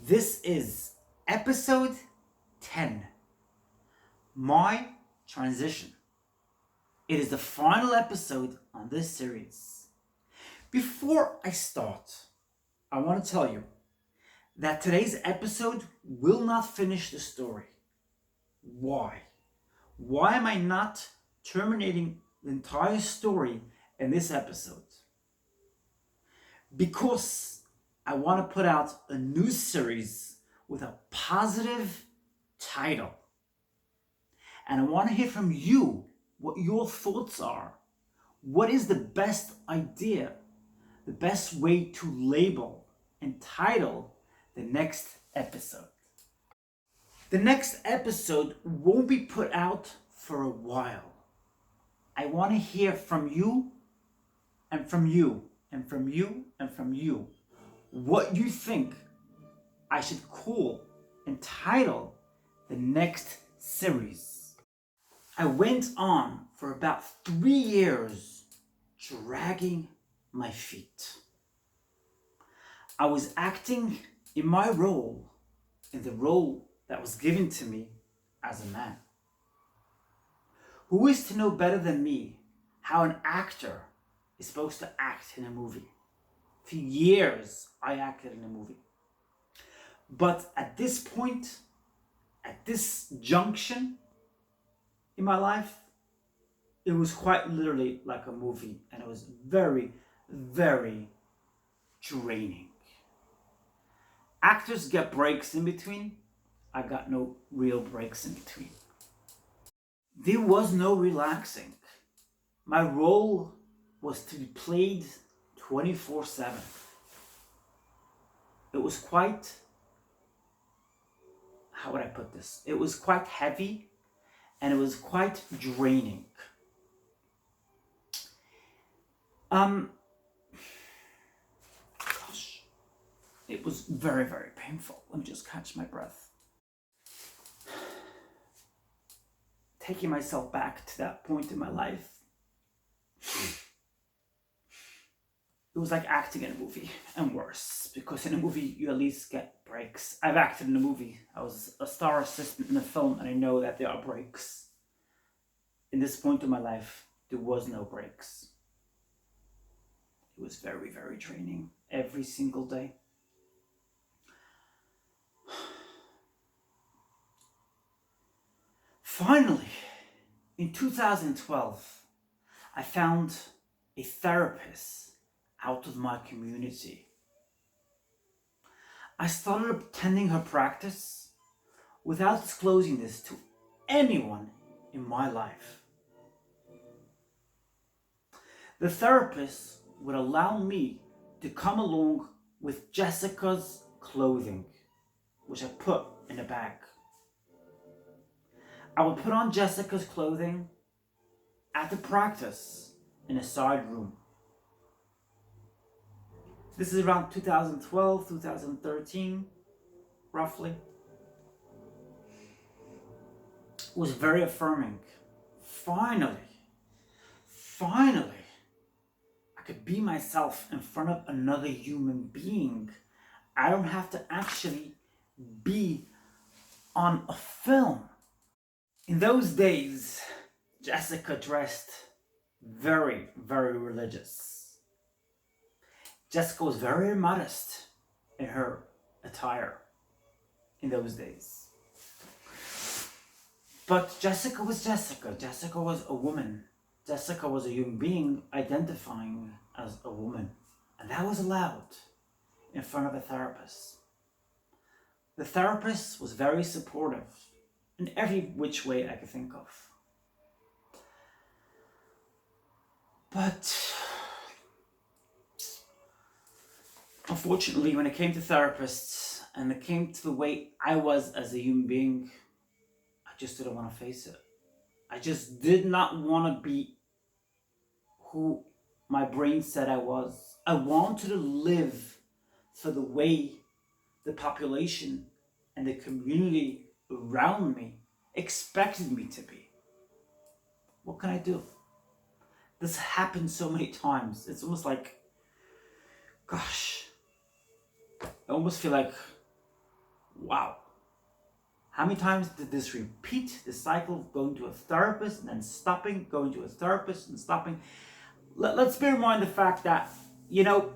This is episode 10, My Transition. It is the final episode on this series. Before I start, I want to tell you that today's episode will not finish the story. Why? Why am I not terminating the entire story in this episode? Because I want to put out a new series with a positive title. And I want to hear from you what your thoughts are. What is the best idea, the best way to label and title the next episode? The next episode won't be put out for a while. I want to hear from you and from you and from you and from you what you think I should call and title the next series. I went on for about 3 years dragging my feet. I was acting in my role, in the role that was given to me as a man. Who is to know better than me how an actor is supposed to act in a movie? For years, I acted in a movie. But at this point, at this junction in my life, it was quite literally like a movie, and it was very, very draining. Actors get breaks in between. I got no real breaks in between. There was no relaxing. My role was to be played 24/7. It was quite, how would I put this? It was quite heavy and it was quite draining. Gosh, it was very, very painful. Let me just catch my breath. Taking myself back to that point in my life, it was like acting in a movie, and worse, because in a movie you at least get breaks. I've acted in a movie. I was a star assistant in a film, and I know that there are breaks. In this point in my life, there was no breaks. It was very, very draining every single day. Finally, in 2012, I found a therapist out of my community. I started attending her practice without disclosing this to anyone in my life. The therapist would allow me to come along with Jessica's clothing, which I put in a bag. I would put on Jessica's clothing at the practice in a side room. This is around 2012, 2013, roughly. It was very affirming. Finally, I could be myself in front of another human being. I don't have to actually be on a film. In those days, Jessica dressed very, very religious. Jessica was very modest in her attire in those days. But Jessica was Jessica. Jessica was a woman. Jessica was a human being identifying as a woman. And that was allowed in front of a therapist. The therapist was very supportive in every which way I could think of. But unfortunately, when it came to therapists and it came to the way I was as a human being, I just didn't want to face it. I just did not want to be who my brain said I was. I wanted to live for the way the population and the community around me expected me to be. What can I do? This happened so many times. It's almost like, gosh, I almost feel like Wow. How many times did this repeat, the cycle of going to a therapist and then stopping, going to a therapist and stopping? Let's bear in mind the fact that, you know,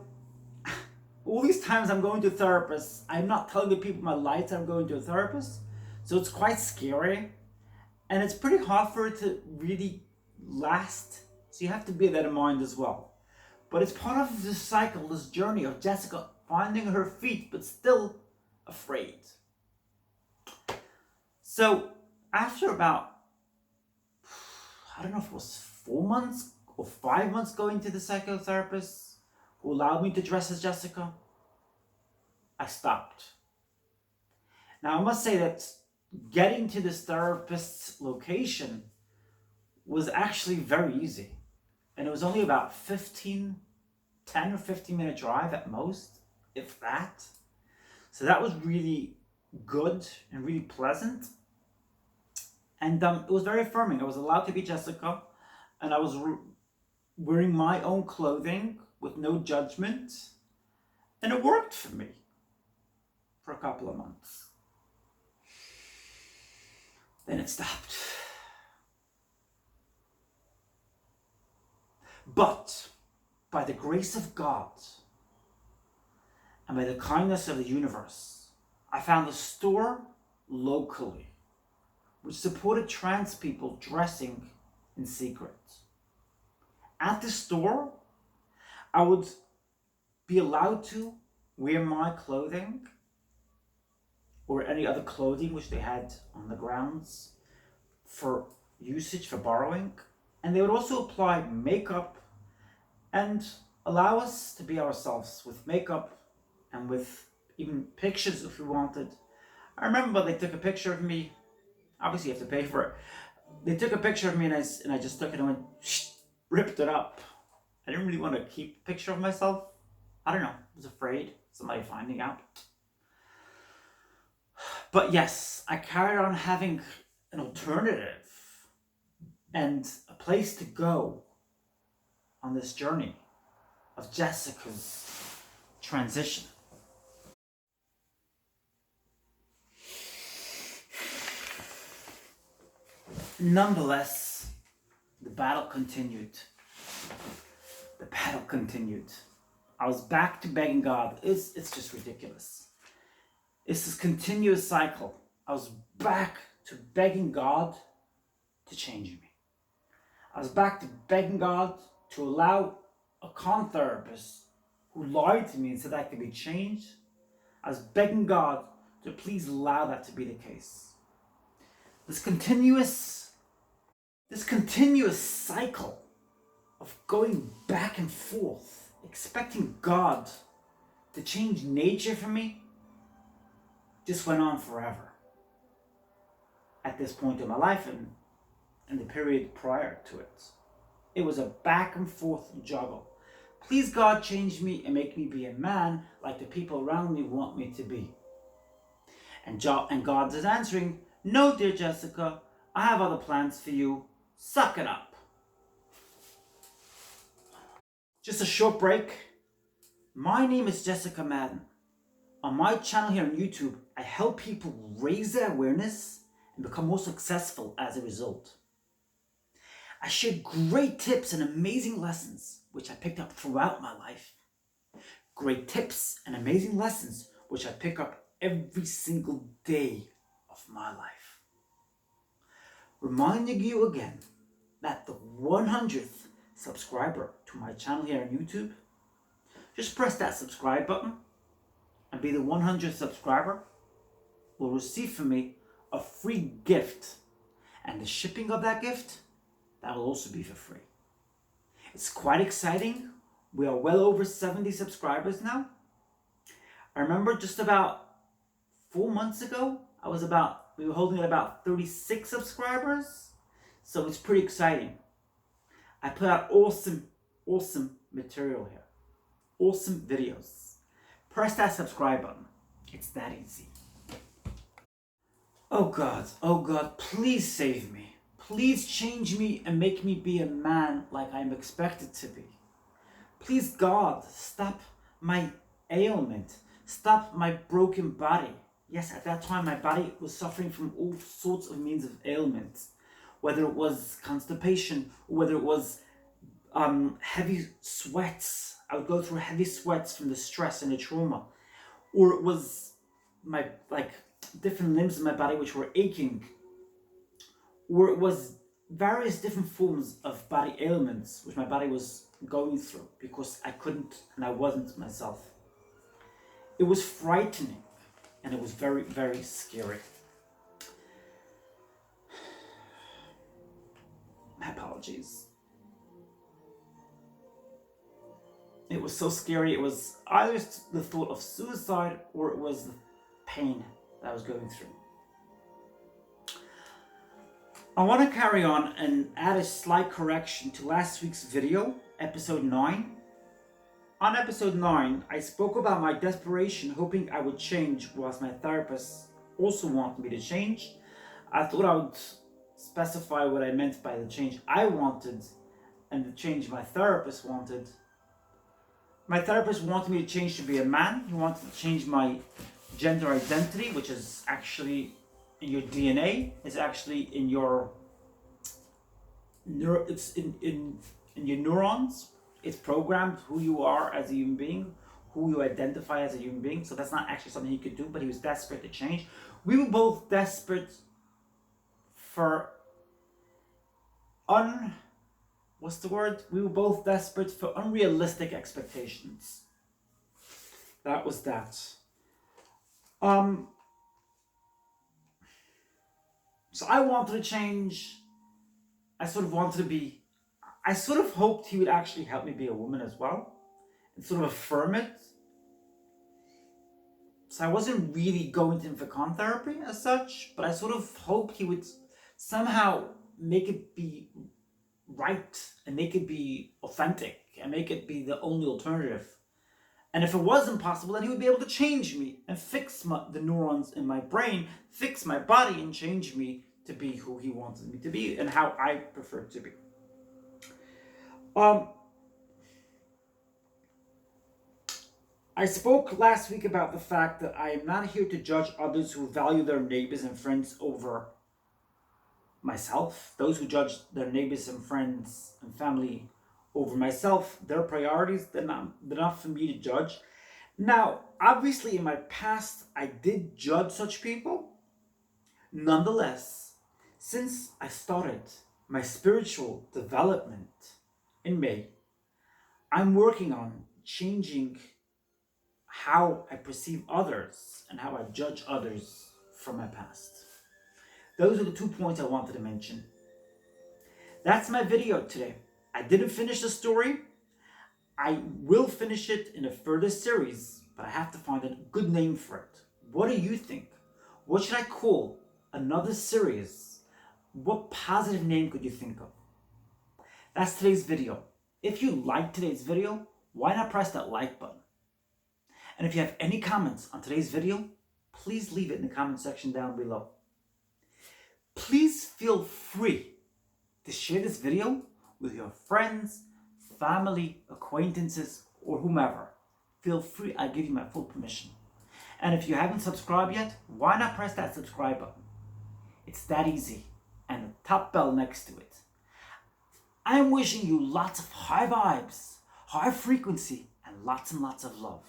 all these times I'm going to therapists, I'm not telling the people in my life that I'm going to a therapist. So it's quite scary. And it's pretty hard for it to really last. So you have to bear that in mind as well. But it's part of this cycle, this journey of Jessica finding her feet, but still afraid. So after about, I don't know if it was 4 months or 5 months going to the psychotherapist who allowed me to dress as Jessica, I stopped. Now I must say that getting to this therapist's location was actually very easy. And it was only about 10 or 15 minute drive at most, if that. So that was really good and really pleasant. And it was very affirming. I was allowed to be Jessica, and I was wearing my own clothing with no judgment. And it worked for me for a couple of months. Then it stopped. But by the grace of God and by the kindness of the universe, I found a store locally which supported trans people dressing in secret. At the store, I would be allowed to wear my clothing or any other clothing which they had on the grounds for usage, for borrowing. And they would also apply makeup and allow us to be ourselves with makeup and with even pictures if we wanted. I remember they took a picture of me. Obviously you have to pay for it. They took a picture of me and I just took it and went, ripped it up. I didn't really want to keep a picture of myself. I don't know. I was afraid of somebody finding out. But yes, I carried on having an alternative and a place to go on this journey of Jessica's transition. Nonetheless, the battle continued. The battle continued. I was back to begging God. It's just ridiculous. It's this continuous cycle. I was back to begging God to change me. I was back to begging God to allow a con therapist who lied to me and said I could be changed. I was begging God to please allow that to be the case. This continuous cycle of going back and forth, expecting God to change nature for me, just went on forever. At this point in my life and the period prior to it. It was a back and forth juggle. Please God change me and make me be a man like the people around me want me to be. And God is answering, no, dear Jessica, I have other plans for you. Suck it up. Just a short break. My name is Jessica Madden. On my channel here on YouTube, I help people raise their awareness and become more successful as a result. I share great tips and amazing lessons which I picked up throughout my life. Great tips and amazing lessons which I pick up every single day of my life. Reminding you again that the 100th subscriber to my channel here on YouTube, just press that subscribe button and be the 100th subscriber, will receive from me a free gift. And the shipping of that gift, that will also be for free. It's quite exciting. We are well over 70 subscribers now. I remember just about 4 months ago, we were holding at about 36 subscribers. So it's pretty exciting. I put out awesome material here. Awesome videos. Press that subscribe button. It's that easy. Oh God, please save me. Please change me and make me be a man like I'm expected to be. Please God, stop my ailment. Stop my broken body. Yes, at that time my body was suffering from all sorts of means of ailments, whether it was constipation, or whether it was heavy sweats. I would go through heavy sweats from the stress and the trauma, or it was my different limbs in my body which were aching, or it was various different forms of body ailments which my body was going through because I couldn't and I wasn't myself. It was frightening and it was very, very scary. My apologies. It was so scary. It was either the thought of suicide or it was the pain that I was going through. I want to carry on and add a slight correction to last week's video, episode 9. On episode 9, I spoke about my desperation, hoping I would change, whilst my therapist also wanted me to change. I thought I would specify what I meant by the change I wanted and the change my therapist wanted. My therapist wanted me to change to be a man. He wanted to change my gender identity, which is actually in your DNA. It's actually in your it's in your neurons. It's programmed who you are as a human being, who you identify as a human being. So that's not actually something he could do, but he was desperate to change. We were both desperate for we were both desperate for unrealistic expectations. That was that. So I wanted to change. I sort of hoped he would actually help me be a woman as well and sort of affirm it. So I wasn't really going to him for con therapy as such, but I sort of hoped he would somehow make it be right and make it be authentic and make it be the only alternative. And if it wasn't possible, then he would be able to change me and fix the neurons in my brain, fix my body and change me to be who he wanted me to be and how I prefer to be. I spoke last week about the fact that I am not here to judge others who value their neighbors and friends over myself. Those who judge their neighbors and friends and family over myself, their priorities, they're not for me to judge. Now, obviously in my past, I did judge such people. Nonetheless, since I started my spiritual development in May, I'm working on changing how I perceive others and how I judge others from my past. Those are the 2 points I wanted to mention. That's my video today. I didn't finish the story. I will finish it in a further series, but I have to find a good name for it. What do you think? What should I call another series? What positive name could you think of? That's today's video. If you liked today's video, why not press that like button? And if you have any comments on today's video, please leave it in the comment section down below. Please feel free to share this video with your friends, family, acquaintances, or whomever. Feel free, I give you my full permission. And if you haven't subscribed yet, why not press that subscribe button? It's that easy. And the top bell next to it. I'm wishing you lots of high vibes, high frequency, and lots of love.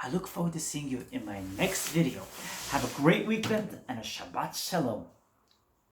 I look forward to seeing you in my next video. Have a great weekend and a Shabbat Shalom.